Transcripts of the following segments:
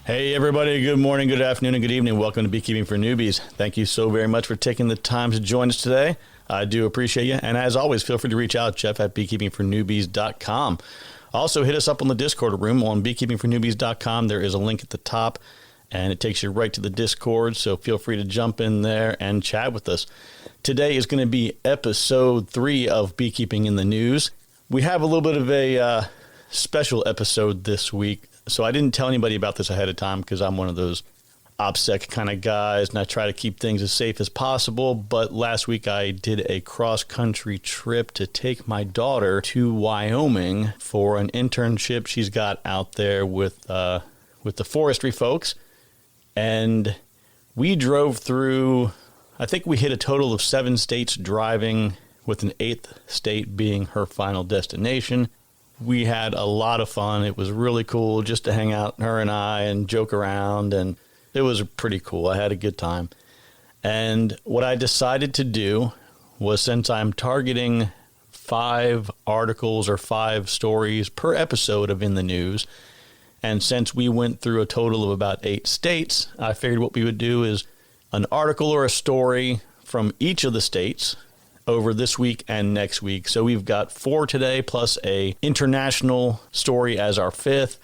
Hey everybody, good morning, good afternoon, and good evening. Welcome to Beekeeping for Newbies. Thank you so very much for taking the time to join us today. I do appreciate you. And as always, feel free to reach out, Jeff at beekeepingfornewbies.com. Also, hit us up on the Discord room on beekeepingfornewbies.com. There is a link at the top, and it takes you right to the Discord. So feel free to jump in there and chat with us. Today is going to be episode 3 of Beekeeping in the News. We have a little bit of a special episode this week. So I didn't tell anybody about this ahead of time because I'm one of those OPSEC kind of guys, and I try to keep things as safe as possible. But last week I did a cross-country trip to take my daughter to Wyoming for an internship she's got out there with the forestry folks. And we drove through, I think we hit a total of 7 states driving, with an 8th state being her final destination. We had a lot of fun. It was really cool just to hang out, her and I, and joke around, and it was pretty cool. I had a good time. And what I decided to do was, since I'm targeting 5 articles or 5 stories per episode of In the News, and since we went through a total of about 8 states, I figured what we would do is an article or a story from each of the states over this week and next week. So we've got 4 today plus a international story as our 5th,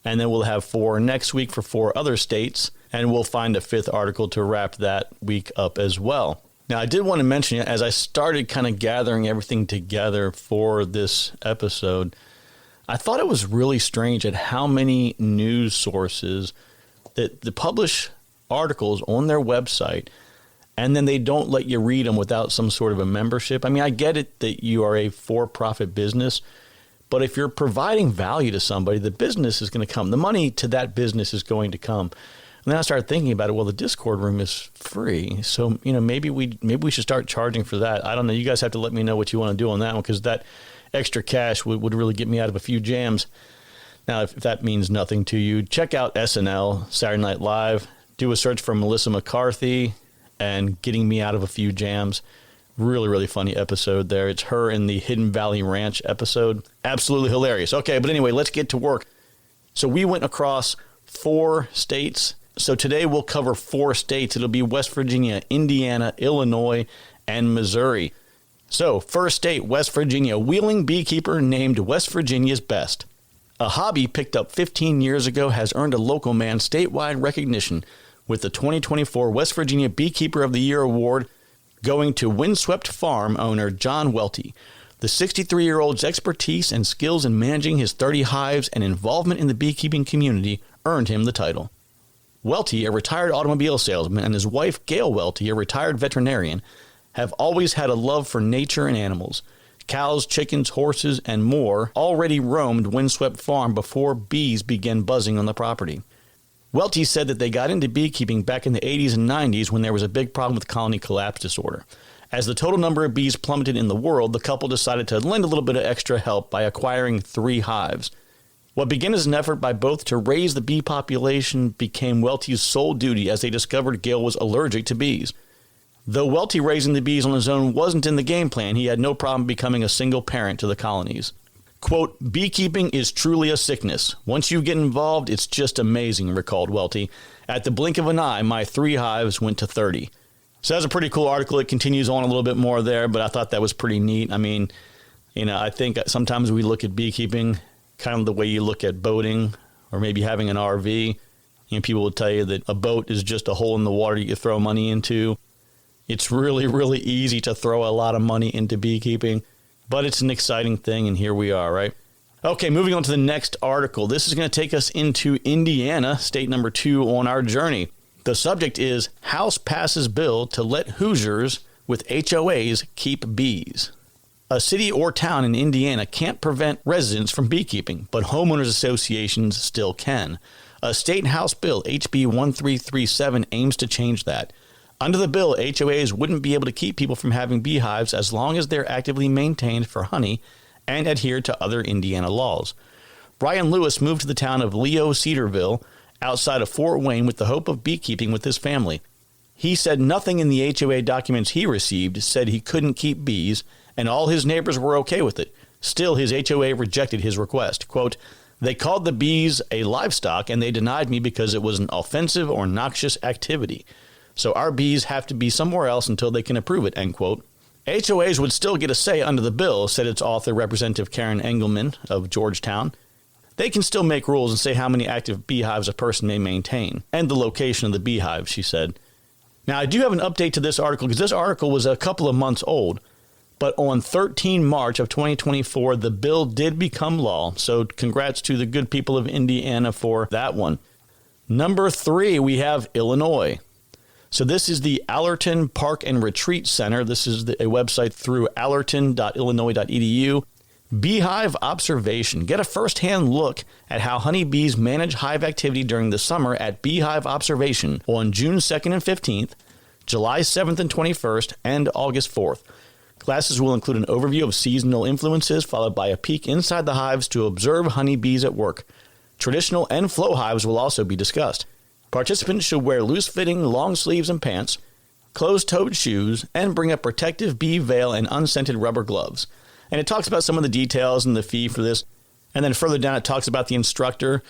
and then we'll have 4 next week for 4 other states, and we'll find a 5th article to wrap that week up as well. Now, I did want to mention, as I started kind of gathering everything together for this episode, I thought it was really strange at how many news sources that publish articles on their website, and then they don't let you read them without some sort of a membership. I mean, I get it that you are a for-profit business, but if you're providing value to somebody, the business is going to come. The money to that business is going to come. And then I started thinking about it. Well, the Discord room is free, so maybe we should start charging for that. I don't know. You guys have to let me know what you want to do on that one, because that extra cash would really get me out of a few jams. Now, if that means nothing to you, check out SNL, Saturday Night Live. Do a search for Melissa McCarthy and getting me out of a few jams. Really, really funny episode there. It's her in the Hidden Valley Ranch episode. Absolutely hilarious. Okay, but anyway, let's get to work. So we went across 4 states. So today we'll cover 4 states. It'll be West Virginia, Indiana, Illinois, and Missouri. So first state, West Virginia. Wheeling beekeeper named West Virginia's best. A hobby picked up 15 years ago has earned a local man statewide recognition, with the 2024 West Virginia Beekeeper of the Year Award going to Windswept Farm owner John Welty. The 63-year-old's expertise and skills in managing his 30 hives and involvement in the beekeeping community earned him the title. Welty, a retired automobile salesman, and his wife, Gail Welty, a retired veterinarian, have always had a love for nature and animals. Cows, chickens, horses, and more already roamed Windswept Farm before bees began buzzing on the property. Welty said that they got into beekeeping back in the 80s and 90s when there was a big problem with colony collapse disorder. As the total number of bees plummeted in the world, the couple decided to lend a little bit of extra help by acquiring 3 hives. What began as an effort by both to raise the bee population became Welty's sole duty as they discovered Gail was allergic to bees. Though Welty raising the bees on his own wasn't in the game plan, he had no problem becoming a single parent to the colonies. Quote, beekeeping is truly a sickness. Once you get involved, it's just amazing, recalled Welty. At the blink of an eye, my 3 hives went to 30. So that's a pretty cool article. It continues on a little bit more there, but I thought that was pretty neat. I mean, I think sometimes we look at beekeeping kind of the way you look at boating or maybe having an RV. People will tell you that a boat is just a hole in the water you throw money into. It's really, really easy to throw a lot of money into beekeeping. But it's an exciting thing, and here we are, right? Okay, moving on to the next article. This is going to take us into Indiana, state number 2 on our journey. The subject is House passes bill to let Hoosiers with HOAs keep bees. A city or town in Indiana can't prevent residents from beekeeping, but homeowners associations still can. A state House bill, HB 1337, aims to change that. Under the bill, HOAs wouldn't be able to keep people from having beehives as long as they're actively maintained for honey and adhere to other Indiana laws. Brian Lewis moved to the town of Leo Cedarville outside of Fort Wayne with the hope of beekeeping with his family. He said nothing in the HOA documents he received said he couldn't keep bees, and all his neighbors were okay with it. Still, his HOA rejected his request. Quote, They called the bees a livestock, and they denied me because it was an offensive or noxious activity. So our bees have to be somewhere else until they can approve it, end quote. HOAs would still get a say under the bill, said its author, Representative Karen Engelman of Georgetown. They can still make rules and say how many active beehives a person may maintain, and the location of the beehive, she said. Now, I do have an update to this article, because this article was a couple of months old. But on 13 March of 2024, the bill did become law. So congrats to the good people of Indiana for that one. Number 3, we have Illinois. So this is the Allerton Park and Retreat Center. This is a website through allerton.illinois.edu. Beehive observation. Get a first-hand look at how honeybees manage hive activity during the summer at Beehive Observation on June 2nd and 15th, July 7th and 21st, and August 4th. Classes will include an overview of seasonal influences, followed by a peek inside the hives to observe honeybees at work. Traditional and flow hives will also be discussed. Participants should wear loose-fitting long sleeves and pants, closed-toed shoes, and bring a protective bee veil and unscented rubber gloves. And it talks about some of the details and the fee for this. And then further down, it talks about the instructor.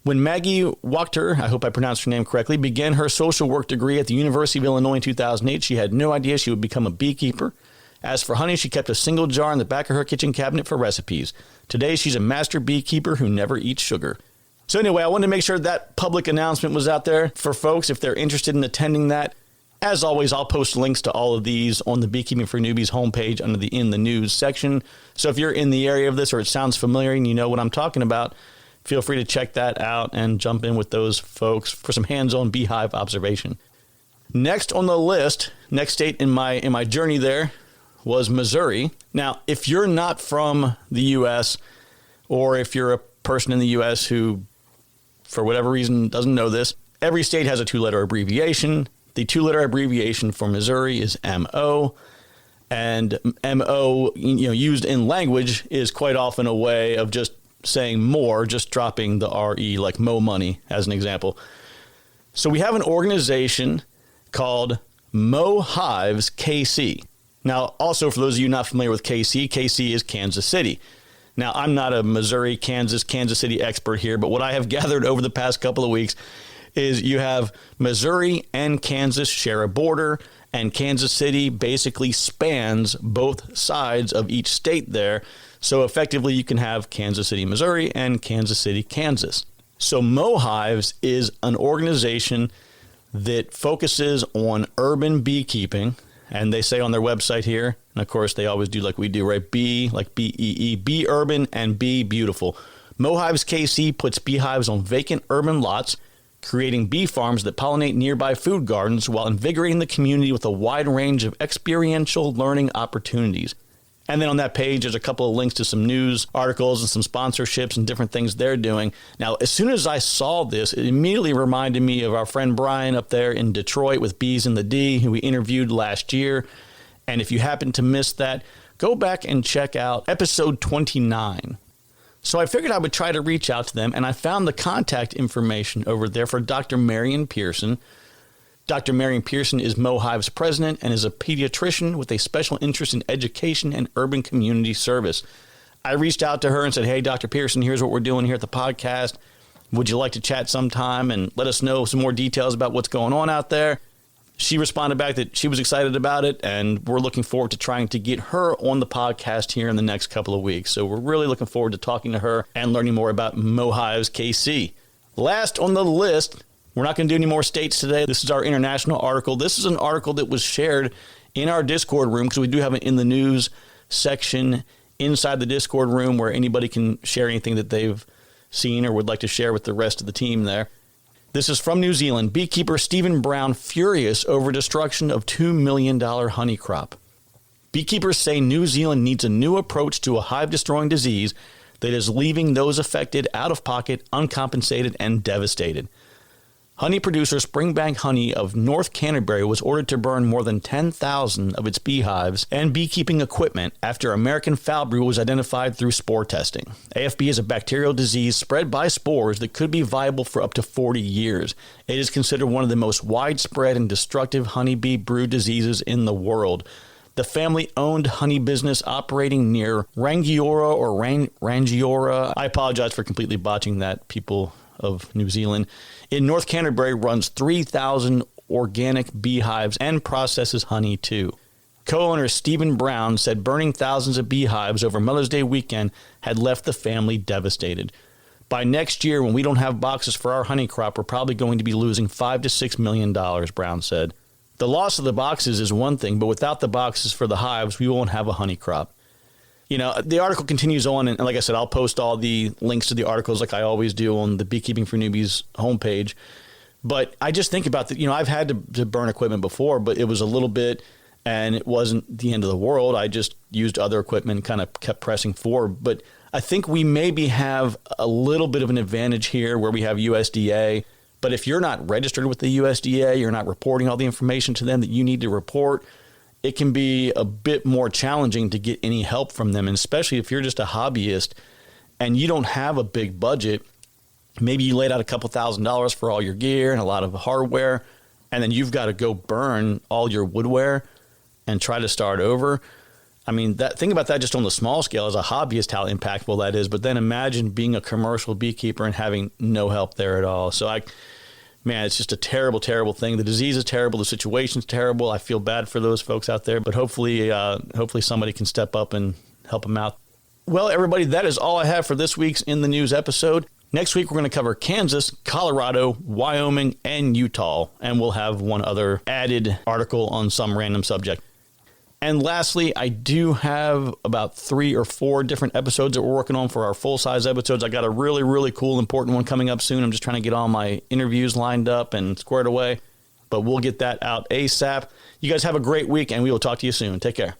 When Maggie Wachter, I hope I pronounced her name correctly, began her social work degree at the University of Illinois in 2008, she had no idea she would become a beekeeper. As for honey, she kept a single jar in the back of her kitchen cabinet for recipes. Today, she's a master beekeeper who never eats sugar. So anyway, I wanted to make sure that public announcement was out there for folks if they're interested in attending that. As always, I'll post links to all of these on the Beekeeping for Newbies homepage under the In the News section. So if you're in the area of this or it sounds familiar and you know what I'm talking about, feel free to check that out and jump in with those folks for some hands-on beehive observation. Next on the list, next state in my journey there was Missouri. Now, if you're not from the U.S. or if you're a person in the U.S. who, for whatever reason, doesn't know this, every state has a 2-letter abbreviation. The 2-letter abbreviation for Missouri is MO, and MO, used in language is quite often a way of just saying more, just dropping the RE, like Mo Money, as an example. So we have an organization called Mo Hives KC. Now, also, for those of you not familiar with KC, KC is Kansas City. Now, I'm not a Missouri, Kansas City expert here, but what I have gathered over the past couple of weeks is you have Missouri and Kansas share a border, and Kansas City basically spans both sides of each state there. So effectively, you can have Kansas City, Missouri, and Kansas City, Kansas. So Mo Hives is an organization that focuses on urban beekeeping. And they say on their website here, and of course they always do like we do, right? Bee, like B-E-E, be urban and be beautiful. Mo Hives KC puts beehives on vacant urban lots, creating bee farms that pollinate nearby food gardens while invigorating the community with a wide range of experiential learning opportunities. And then on that page, there's a couple of links to some news articles and some sponsorships and different things they're doing. Now, as soon as I saw this, it immediately reminded me of our friend Brian up there in Detroit with Bees in the D, who we interviewed last year. And if you happen to miss that, go back and check out episode 29. So I figured I would try to reach out to them, and I found the contact information over there for Dr. Marion Pearson. Dr. Marion Pearson is Mo Hives president and is a pediatrician with a special interest in education and urban community service. I reached out to her and said, hey, Dr. Pearson, here's what we're doing here at the podcast. Would you like to chat sometime and let us know some more details about what's going on out there? She responded back that she was excited about it, and we're looking forward to trying to get her on the podcast here in the next couple of weeks. So we're really looking forward to talking to her and learning more about Mo Hives KC. Last on the list, we're not going to do any more states today. This is our international article. This is an article that was shared in our Discord room, because we do have it in the news section inside the Discord room where anybody can share anything that they've seen or would like to share with the rest of the team there. This is from New Zealand. Beekeeper Stephen Brown furious over destruction of $2 million honey crop. Beekeepers say New Zealand needs a new approach to a hive-destroying disease that is leaving those affected out of pocket, uncompensated, and devastated. Honey producer Springbank Honey of North Canterbury was ordered to burn more than 10,000 of its beehives and beekeeping equipment after American foul brood was identified through spore testing. AFB is a bacterial disease spread by spores that could be viable for up to 40 years. It is considered one of the most widespread and destructive honeybee brood diseases in the world. The family-owned honey business operating near Rangiora. I apologize for completely botching that, people of New Zealand. In North Canterbury runs 3,000 organic beehives and processes honey too. Co-owner Stephen Brown said burning thousands of beehives over Mother's Day weekend had left the family devastated. By next year, when we don't have boxes for our honey crop, we're probably going to be losing $5 to $6 million, Brown said. The loss of the boxes is one thing, but without the boxes for the hives, we won't have a honey crop. You know, the article continues on, and like I said, I'll post all the links to the articles like I always do on the Beekeeping for Newbies homepage. But I just think about I've had to burn equipment before, but it was a little bit, and it wasn't the end of the world. I just used other equipment and kind of kept pressing forward. But I think we maybe have a little bit of an advantage here where we have USDA. But if you're not registered with the USDA, you're not reporting all the information to them that you need to report, it can be a bit more challenging to get any help from them. And especially if you're just a hobbyist and you don't have a big budget, maybe you laid out a couple $1,000s for all your gear and a lot of hardware, and then you've got to go burn all your woodware and try to start over. I mean, think about that just on the small scale as a hobbyist, how impactful that is. But then imagine being a commercial beekeeper and having no help there at all. So it's just a terrible, terrible thing. The disease is terrible. The situation's terrible. I feel bad for those folks out there, but hopefully somebody can step up and help them out. Well, everybody, that is all I have for this week's In the News episode. Next week, we're going to cover Kansas, Colorado, Wyoming, and Utah, and we'll have one other added article on some random subject. And lastly, I do have about 3 or 4 different episodes that we're working on for our full-size episodes. I got a really, really cool, important one coming up soon. I'm just trying to get all my interviews lined up and squared away, but we'll get that out ASAP. You guys have a great week, and we will talk to you soon. Take care.